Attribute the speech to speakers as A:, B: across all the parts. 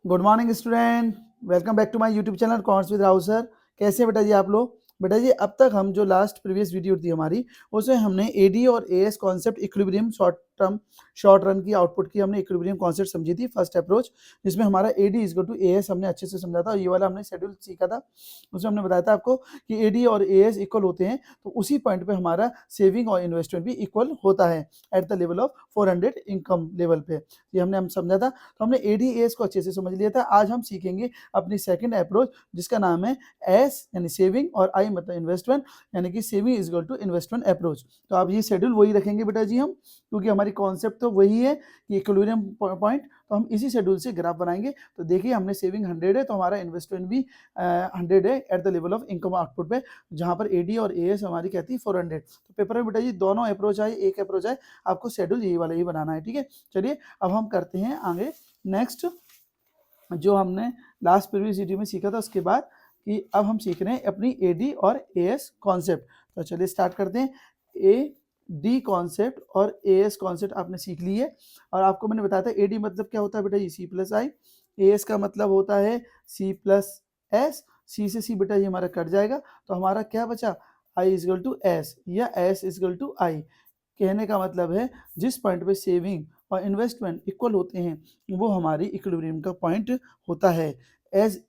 A: Good morning student, welcome back to my YouTube channel course with Rahul sir. कैसे हैं बेटा जी आप लोग? बेटा जी अब तक हम जो लास्ट प्रीवियस वीडियो थी हमारी, उसमें हमने एडी और as concept equilibrium short run की आउटपुट की हमने इक्विलिब्रियम कॉन्सेप्ट समझी थी फर्स्ट अप्रोच, जिसमें हमारा एडी इज टू एएस हमने अच्छे से समझा था और ये वाला हमने शेड्यूल सीखा था। उसमें हमने बताया था आपको कि एडी और एएस इक्वल होते हैं, तो उसी पॉइंट पे हमारा सेविंग और इन्वेस्टमेंट भी इक्वल होता है at the level of 400 income level पे। ये हमने हम समझा था, तो हमने एडीएस को अच्छे से समझ लिया था। आज हम सीखेंगे अपनी सेकंड अप्रोच, जिसका नाम है एस यानी सेविंग और आई मतलब इन्वेस्टमेंट, यानी कि saving is equal to investment approach. तो आप ये शेड्यूल वही रखेंगे बेटा जी हम, क्योंकि हमारी कॉन्सेप्ट तो वही है कि इक्विलिब्रियम पॉइंट, तो हम इसी शेड्यूल से ग्राफ बनाएंगे। तो देखिए हमने सेविंग 100 है, तो हमारा इन्वेस्टमेंट भी 100 है at the level of income output पे, जहां पर एडी और एएस हमारी कहती है 400। तो पेपर में बेटा जी दोनों अप्रोच आए, एक अप्रोच आए, आपको शेड्यूल यही वाला ही बनाना है। ठीक है, चलिए अब हम करते हैं आगे नेक्स्ट, जो हमने लास्ट प्रीवियस वीडियो में सीखा था उसके बाद, कि अब हम सीख रहे हैं अपनी एडी और एएस कॉन्सेप्ट। तो चलिए स्टार्ट करते हैं। ए डी कॉन्सेप्ट और एएस कॉन्सेप्ट आपने सीख ली है, और आपको मैंने बताया था एडी मतलब क्या होता है बेटा ये सी प्लस आई, एएस का मतलब होता है सी प्लस एस, सी से सी बेटा ये हमारा कट जाएगा, तो हमारा क्या बचा, आई इजगल टू एस या एस इजगल टू आई। कहने का मतलब है जिस पॉइंट पे सेविंग और इन्वेस्टमेंट इक्वल होते हैं वो हमारी इक्विलिब्रियम का पॉइंट होता है। एज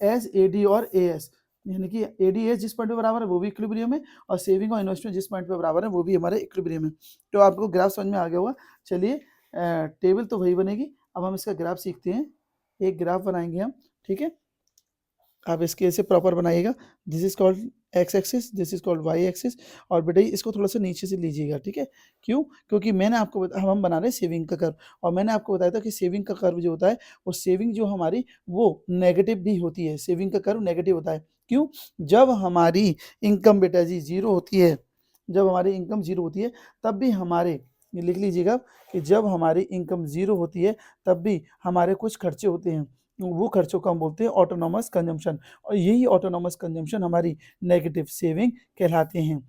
A: एज एडी और एएस, यानी कि एडीएस जिस पॉइंट पे बराबर है वो भी इक्विलिब्रियम है, और सेविंग और इन्वेस्टमेंट जिस पॉइंट पे बराबर है वो भी हमारे इक्विलिब्रियम है। तो आपको ग्राफ समझ में आ गया होगा। चलिए टेबल तो वही बनेगी, अब हम इसका ग्राफ सीखते हैं। एक ग्राफ बनाएंगे हम, ठीक है, आप इसके ऐसे प्रॉपर बनाइएगा। This is called x axis, this is called y axis, और बेटा इसको थोड़ा सा नीचे से लीजिएगा। ठीक है, क्यों? क्योंकि मैंने आपको हम बना रहे हैं सेविंग का कर्व, और मैंने आपको बताया था कि सेविंग का कर्व जो होता है वो सेविंग जो हमारी वो नेगेटिव भी होती है। सेविंग का कर्व नेगेटिव होता है, क्यों? जब हमारी इनकम बेटा जी जीरो होती है, जब हमारी इनकम जीरो होती है तब भी हमारे, ये लिख लीजिएगा कि जब हमारी इनकम जीरो होती है तब भी हमारे कुछ खर्चे होते हैं, वो खर्चों को हम बोलते हैं ऑटोनॉमस कंजम्पशन, और यही ऑटोनॉमस कंजम्पशन हमारी नेगेटिव सेविंग कहलाते हैं।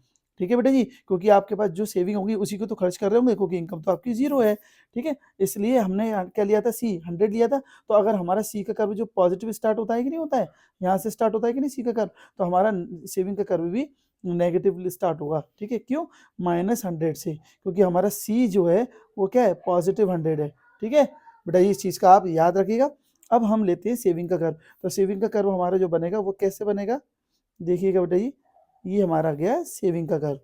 A: ठीक है बेटा जी, क्योंकि आपके पास जो सेविंग होगी उसी को तो खर्च कर रहे होंगे, क्योंकि इनकम तो आपकी जीरो है। ठीक है, इसलिए हमने क्या लिया था, सी 100 लिया था। तो अगर हमारा सी का कर्व जो पॉजिटिव स्टार्ट होता है कि नहीं होता है, यहाँ से स्टार्ट होता है कि नहीं सी का कर्व, तो हमारा सेविंग का कर्व भी नेगेटिव स्टार्ट होगा। ठीक है, क्यों? -100 से, क्योंकि हमारा सी जो है वो क्या है, +100 है। ठीक है बेटा, इस चीज़ का आप याद रखिएगा। अब हम लेते हैं सेविंग का कर्व। तो सेविंग का कर्व हमारा जो बनेगा वो कैसे बनेगा, देखिएगा बेटा जी, ये हमारा गया सेविंग का कर्व।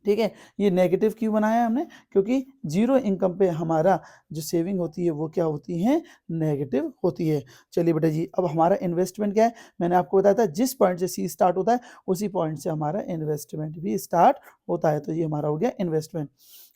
A: ठीक है, ये नेगेटिव क्यों बनाया हमने, क्योंकि जीरो इनकम पे हमारा जो सेविंग होती है वो क्या होती है, नेगेटिव होती है। चलिए बेटा जी, अब हमारा इन्वेस्टमेंट क्या है, मैंने आपको बताया था जिस पॉइंट से सी स्टार्ट होता है उसी पॉइंट से हमारा इन्वेस्टमेंट भी स्टार्ट होता है, तो ये हमारा हो गया इन्वेस्टमेंट।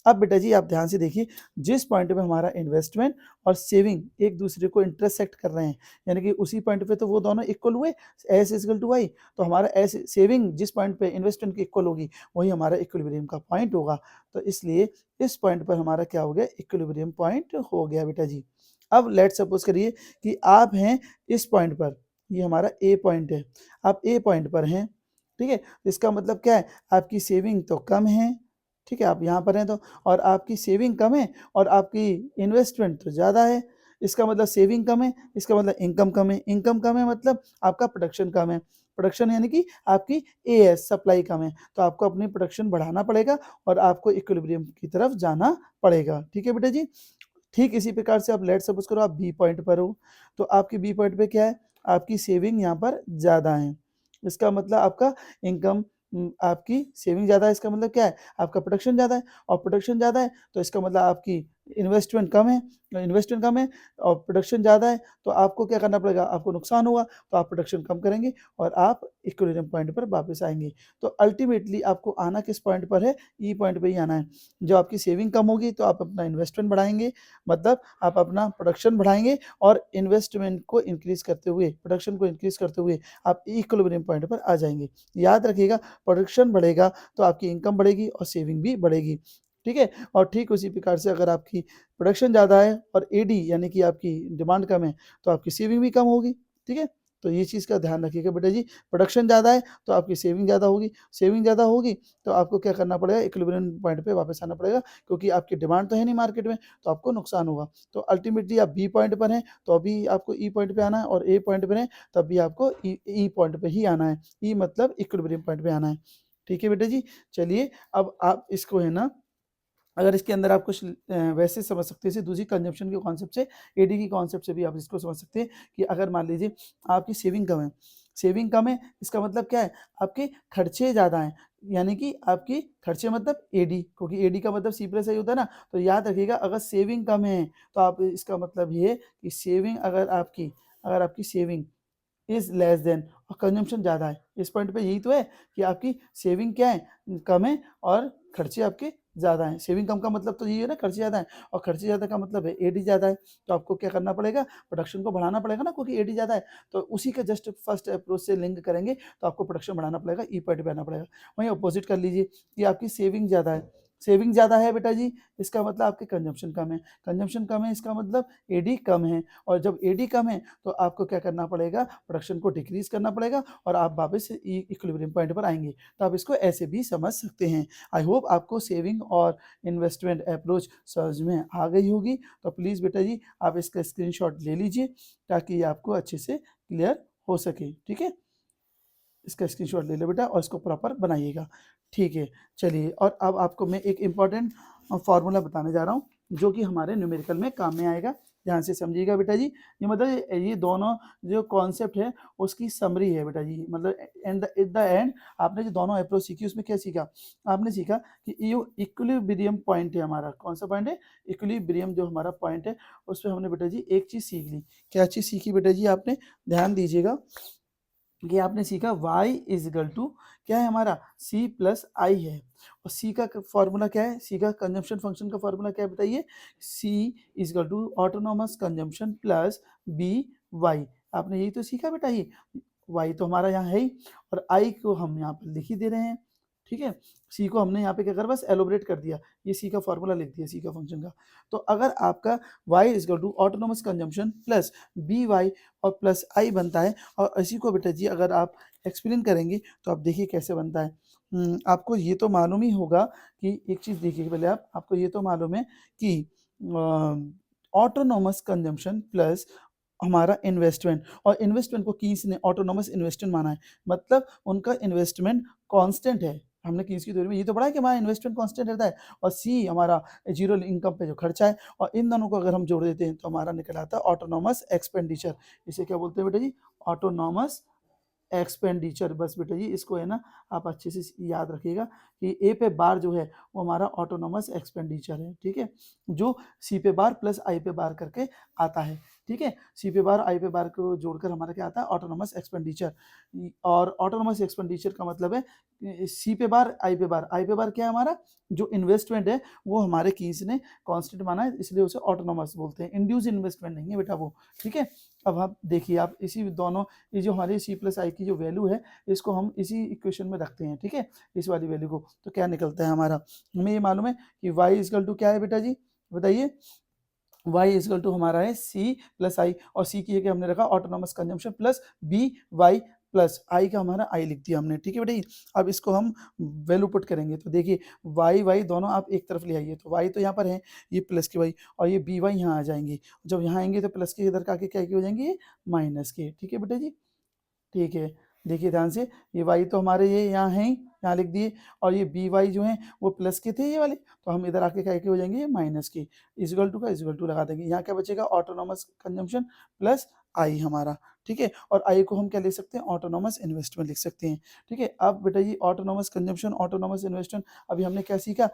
A: अब बेटा जी आप ध्यान से देखिए, जिस पॉइंट पे हमारा इन्वेस्टमेंट और सेविंग एक दूसरे को इंटरसेक्ट कर रहे हैं, यानी कि उसी पॉइंट पे तो वो दोनों इक्वल हुए, एस इजकल टू वाई, तो हमारा एस सेविंग जिस पॉइंट पे इन्वेस्टमेंट की इक्वल होगी वही हमारा इक्विलिब्रियम का पॉइंट होगा। तो इसलिए इस पॉइंट पर हमारा क्या हो गया, इक्विलिब्रियम पॉइंट हो गया बेटा जी। अब लेट्स सपोज करिए कि आप हैं इस पॉइंट पर, ये हमारा ए पॉइंट है, आप ए पॉइंट पर हैं। ठीक है, तो इसका मतलब क्या है, आपकी सेविंग तो कम है, ठीक है, आप यहाँ पर हैं तो, और आपकी सेविंग कम है और आपकी इन्वेस्टमेंट तो ज़्यादा है। इसका मतलब सेविंग कम है, इसका मतलब इनकम कम है, इनकम कम है मतलब आपका प्रोडक्शन कम है, प्रोडक्शन यानी कि आपकी एएस सप्लाई कम है, तो आपको अपनी प्रोडक्शन बढ़ाना पड़ेगा और आपको इक्विलिब्रियम की तरफ जाना पड़ेगा। ठीक है बेटा जी, ठीक इसी प्रकार से आप लेट्स सपोज करो आप बी पॉइंट पर हो, तो आपकी बी पॉइंट पे क्या है, आपकी सेविंग यहाँ पर ज़्यादा है, इसका मतलब आपका इनकम, आपकी सेविंग ज़्यादा है, इसका मतलब क्या है, आपका प्रोडक्शन ज़्यादा है, और प्रोडक्शन ज़्यादा है तो इसका मतलब आपकी इन्वेस्टमेंट कम है, इन्वेस्टमेंट कम है और प्रोडक्शन ज़्यादा है, तो आपको क्या करना पड़ेगा, आपको नुकसान होगा, तो आप प्रोडक्शन कम करेंगे और आप इक्विलिब्रियम पॉइंट पर वापस आएंगे। तो अल्टीमेटली आपको आना किस पॉइंट पर है, ई पॉइंट पर ही आना है। जब आपकी सेविंग कम होगी तो आप अपना इन्वेस्टमेंट बढ़ाएंगे, मतलब आप अपना प्रोडक्शन बढ़ाएंगे, और इन्वेस्टमेंट को इंक्रीज करते हुए, प्रोडक्शन को इंक्रीज करते हुए आप इक्विलिब्रियम पॉइंट पर आ जाएंगे। याद रखिएगा, प्रोडक्शन बढ़ेगा तो आपकी इनकम बढ़ेगी और सेविंग भी बढ़ेगी। ठीक है, और ठीक उसी प्रकार से अगर आपकी प्रोडक्शन ज़्यादा है और एडी यानी कि आपकी डिमांड कम है तो आपकी सेविंग भी कम होगी। ठीक है, तो ये चीज़ का ध्यान रखिएगा बेटा जी। प्रोडक्शन ज़्यादा है तो आपकी सेविंग ज़्यादा होगी, सेविंग ज़्यादा होगी तो आपको क्या करना पड़ेगा, इक्विलिब्रियम पॉइंट पे वापस आना पड़ेगा, क्योंकि आपकी डिमांड तो है नहीं मार्केट में, तो आपको नुकसान होगा। तो अल्टीमेटली आप बी पॉइंट पर हैं तो अभी आपको ई पॉइंट पे आना है, और ए पॉइंट पर हैं तब भी आपको ई पॉइंट पे ही आना है। ई मतलब इक्विलिब्रियम पॉइंट पे आना है। ठीक है बेटा जी। चलिए अब आप इसको है ना, अगर इसके अंदर आप कुछ वैसे समझ सकते हैं, जैसे दूसरी कंजम्पशन के कॉन्सेप्ट से, एडी की कॉन्सेप्ट से भी आप इसको समझ सकते हैं कि अगर मान लीजिए आपकी सेविंग कम है, सेविंग कम है इसका मतलब क्या है, आपके खर्चे ज़्यादा हैं, यानी कि आपकी खर्चे मतलब एडी, क्योंकि एडी का मतलब सी प्लस आई होता है ना। तो याद रखिएगा अगर सेविंग कम है तो आप, इसका मतलब ये है कि सेविंग अगर आपकी सेविंग इज़ लेस देन और कंजम्पशन ज़्यादा है, इस पॉइंट पे यही तो है कि आपकी सेविंग क्या है, कम है, और खर्चे आपके ज़्यादा हैं। सेविंग कम का मतलब तो यही है ना, खर्चे ज़्यादा हैं, और खर्चे ज़्यादा का मतलब है एडी ज़्यादा है। तो आपको क्या करना पड़ेगा, प्रोडक्शन को बढ़ाना पड़ेगा ना, क्योंकि एडी ज़्यादा है। तो उसी का जस्ट फर्स्ट अप्रोच से लिंक करेंगे तो आपको प्रोडक्शन बढ़ाना पड़ेगा, ई पॉइंट पे आना पड़ेगा। वहीं अपोजिट कर लीजिए कि आपकी सेविंग ज़्यादा है, सेविंग ज़्यादा है बेटा जी, इसका मतलब आपकी कंजम्पशन कम है, कंजम्पशन कम है इसका मतलब एडी कम है, और जब एडी कम है तो आपको क्या करना पड़ेगा, प्रोडक्शन को डिक्रीज करना पड़ेगा, और आप वापस इक्विलिब्रियम पॉइंट पर आएंगे। तो आप इसको ऐसे भी समझ सकते हैं। आई होप आपको सेविंग और इन्वेस्टमेंट अप्रोच समझ में आ गई होगी। तो प्लीज़ बेटा जी आप इसका स्क्रीनशॉट ले लीजिए ताकि ये आपको अच्छे से क्लियर हो सके। ठीक है, इसका स्क्रीनशॉट ले लो बेटा और इसको प्रॉपर बनाइएगा। ठीक है, चलिए और अब आपको मैं एक इम्पॉर्टेंट फार्मूला बताने जा रहा हूँ जो कि हमारे न्यूमेरिकल में काम में आएगा। ध्यान से समझिएगा बेटा जी। ये मतलब ये दोनों जो कॉन्सेप्ट है उसकी समरी है बेटा जी। मतलब एट द एंड आपने जो दोनों अप्रोच सीखी उसमें क्या सीखा, आपने सीखा कि ये इक्विलिब्रियम पॉइंट है हमारा। कौन सा पॉइंट है, इक्विलिब्रियम जो हमारा पॉइंट है उस पर हमने बेटा जी एक चीज़ सीख ली। क्या चीज़ सीखी बेटा जी आपने, ध्यान दीजिएगा कि आपने सीखा y इज इक्वल टू क्या है हमारा, c प्लस आई है, और c का फॉर्मूला क्या है, c का कंजम्पशन फंक्शन का फॉर्मूला क्या है बताइए, c is equal to autonomous consumption plus B y. आपने यही तो सीखा बेटा, ही y तो हमारा यहाँ है ही, और i को हम यहाँ पर लिख ही दे रहे हैं। ठीक है, c को हमने यहाँ पे क्या कर बस एलोबरेट कर दिया, ये c का फॉर्मूला लिख दिया c का फंक्शन का। तो अगर आपका y is equal to autonomous consumption plus B y और प्लस आई बनता है, और इसी को बेटा जी अगर आप एक्सप्लेन करेंगे तो आप देखिए कैसे बनता है। आपको ये तो मालूम ही होगा कि एक चीज़ देखिए पहले आपको ये तो मालूम है कि ऑटोनोमस कंजम्पशन प्लस हमारा इन्वेस्टमेंट, और इन्वेस्टमेंट को कीस ने ऑटोनोमस इन्वेस्टमेंट माना है, मतलब उनका इन्वेस्टमेंट कांस्टेंट है। हमने कीस की थ्योरी में ये तो पढ़ा है कि हमारा इन्वेस्टमेंट कांस्टेंट रहता है, और सी हमारा जीरो इनकम पे जो खर्चा है, और इन दोनों को अगर हम जोड़ देते हैं तो हमारा निकल आता है ऑटोनोमस एक्सपेंडिचर। इसे क्या बोलते हैं बेटा जी, ऑटोनोमस एक्सपेंडिचर। बस बेटा जी इसको है ना आप अच्छे से याद रखिएगा कि ए पे बार जो है वो हमारा ऑटोनोमस एक्सपेंडिचर है। ठीक है, जो सी पे बार प्लस आई पे बार करके आता है। ठीक है, सी पे बार आई पे बार को जोड़कर हमारा क्या आता है, ऑटोनोमस एक्सपेंडिचर। और ऑटोनोमस एक्सपेंडिचर का मतलब है सी पे बार आई पे बार, आई पे बार क्या है हमारा, जो इन्वेस्टमेंट है वो हमारे कीस ने कांस्टेंट माना है, इसलिए उसे ऑटोनोमस बोलते हैं, इंड्यूस इन्वेस्टमेंट नहीं है बेटा वो। ठीक है, अब आप देखिए आप इसी दोनों, ये जो हमारी सी प्लस आई की जो वैल्यू है इसको हम इसी इक्वेशन में रखते हैं। ठीक है, इस वाली वैल्यू को, तो क्या निकलता है हमारा, हमें ये मालूम है कि y इजकल टू क्या है बेटा जी बताइए, y इजकल टू हमारा है c प्लस आई, और c की जगह हमने रखा autonomous consumption plus B Y plus I का हमारा आई लिख दिया हमने। ठीक है बेटा, अब इसको हम वैल्यू पुट करेंगे तो देखिए वाई वाई दोनों आप एक तरफ ले आइए, तो वाई तो यहाँ पर है, ये प्लस के वाई, और ये बी वाई यहाँ आ जाएंगे, जब यहाँ आएंगे तो प्लस के इधर का आके क्या हो जाएंगे, ये माइनस के। ठीक है बेटा जी, ठीक है, देखिए ध्यान से, ये वाई तो हमारे ये यहाँ हैं ही, यहाँ लिख दिए, और ये बी वाई जो हैं वो प्लस के थे ये वाले, तो हम इधर आके क्या के हो जाएंगे, ये माइनस के। इजगल टू का इजगल टू लगा देंगे, यहाँ क्या बचेगा, ऑटोनोमस कंजम्पशन प्लस आई हमारा। ठीक है, और आई को हम क्या लिख सकते हैं, ऑटोनोमस इन्वेस्टमेंट लिख सकते हैं। ठीक है, अब बेटा ये ऑटोनोमस कंजम्पशन ऑटोनोमस इन्वेस्टमेंट, अभी हमने क्या सीखा,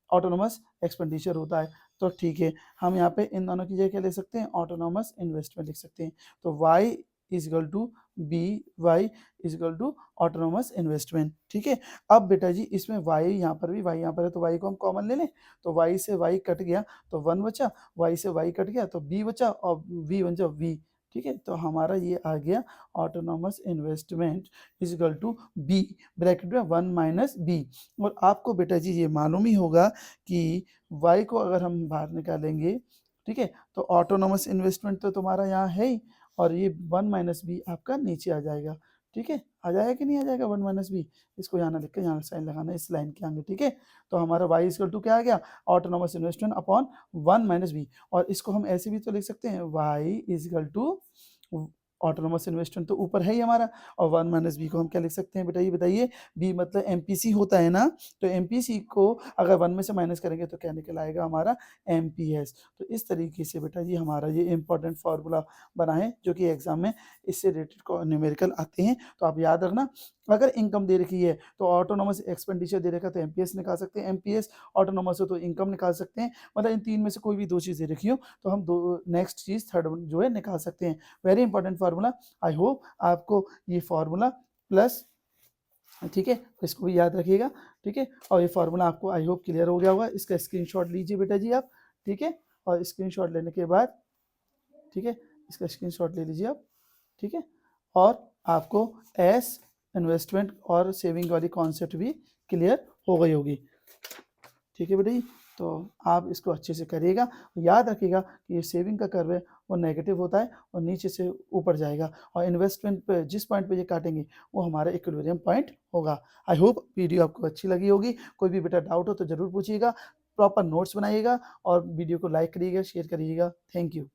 A: ऑटोनोमस एक्सपेंडिचर होता है, तो ठीक है हम यहाँ पे इन दोनों की जगह क्या लिख सकते हैं, ऑटोनोमस इन्वेस्टमेंट लिख सकते हैं। तो y is equal to b y is equal to autonomous investment. ठीक है, अब बेटा जी इसमें y यहाँ पर भी, y यहाँ पर है तो y को हम कॉमन ले लें, तो y से y कट गया तो 1 बचा, y से y कट गया तो b बचा, और v बन जा v। ठीक है, तो हमारा ये आ गया autonomous investment is equal to b, bracket में 1 माइनस बी। और आपको बेटा जी ये मालूम ही होगा कि y को अगर हम बाहर निकालेंगे, ठीक है, तो ऑटोनोमस इन्वेस्टमेंट तो तुम्हारा यहाँ है ही, और ये 1 माइनस बी आपका नीचे आ जाएगा, ठीक है, आ जाएगा कि नहीं आ जाएगा 1 माइनस बी, इसको यहाँ ना लिख के यहाँ साइन लगाना है इस लाइन के आगे, ठीक है। तो हमारा y इक्वल टू क्या आ गया, autonomous investment upon 1 minus b, और इसको हम ऐसे भी तो लिख सकते हैं y equal to autonomous investment तो ऊपर है ही हमारा, और 1 माइनस बी को हम क्या लिख सकते हैं बेटा, ये बताइए, बी मतलब एमपीसी होता है ना, तो एमपीसी को अगर 1 में से माइनस करेंगे तो क्या निकल आएगा हमारा एमपीएस। तो इस तरीके से बेटा जी हमारा ये इंपॉर्टेंट फार्मूला बना है जो कि एग्जाम में इससे रिलेटेड न्यूमेरिकल आते हैं, तो आप याद रखना। अगर इनकम दे रखी है तो ऑटोनोमस एक्सपेंडिचर दे रखा है तो एमपीएस निकाल सकते हैं, एमपीएस ऑटोनोमस हो तो इनकम निकाल सकते हैं, मतलब इन तीन में से कोई भी दो चीज़ दे रखी हो तो हम दो नेक्स्ट चीज़ थर्ड जो है निकाल सकते हैं। Very important formula, I hope आपको ये फार्मूला प्लस, ठीक है, तो इसको भी याद रखिएगा, ठीक है, और ये फार्मूला आपको आई होप क्लियर हो गया होगा। इसका स्क्रीनशॉट लीजिए बेटा जी आप, ठीक है, और स्क्रीनशॉट लेने के बाद, ठीक है, इसका स्क्रीनशॉट ले लीजिए आप, ठीक है, और आपको एस इन्वेस्टमेंट और सेविंग वाली कॉन्सेप्ट भी क्लियर हो गई होगी, ठीक है बेटा जी। तो आप इसको अच्छे से करिएगा, याद रखिएगा कि ये सेविंग का कर्व है वो नेगेटिव होता है और नीचे से ऊपर जाएगा, और इन्वेस्टमेंट पे जिस पॉइंट पे ये काटेंगे वो हमारा इक्विलिब्रियम पॉइंट होगा। आई होप वीडियो आपको अच्छी लगी होगी, कोई भी बेटा डाउट हो तो ज़रूर पूछिएगा, प्रॉपर नोट्स बनाइएगा और वीडियो को लाइक करिएगा, शेयर करिएगा। Thank you.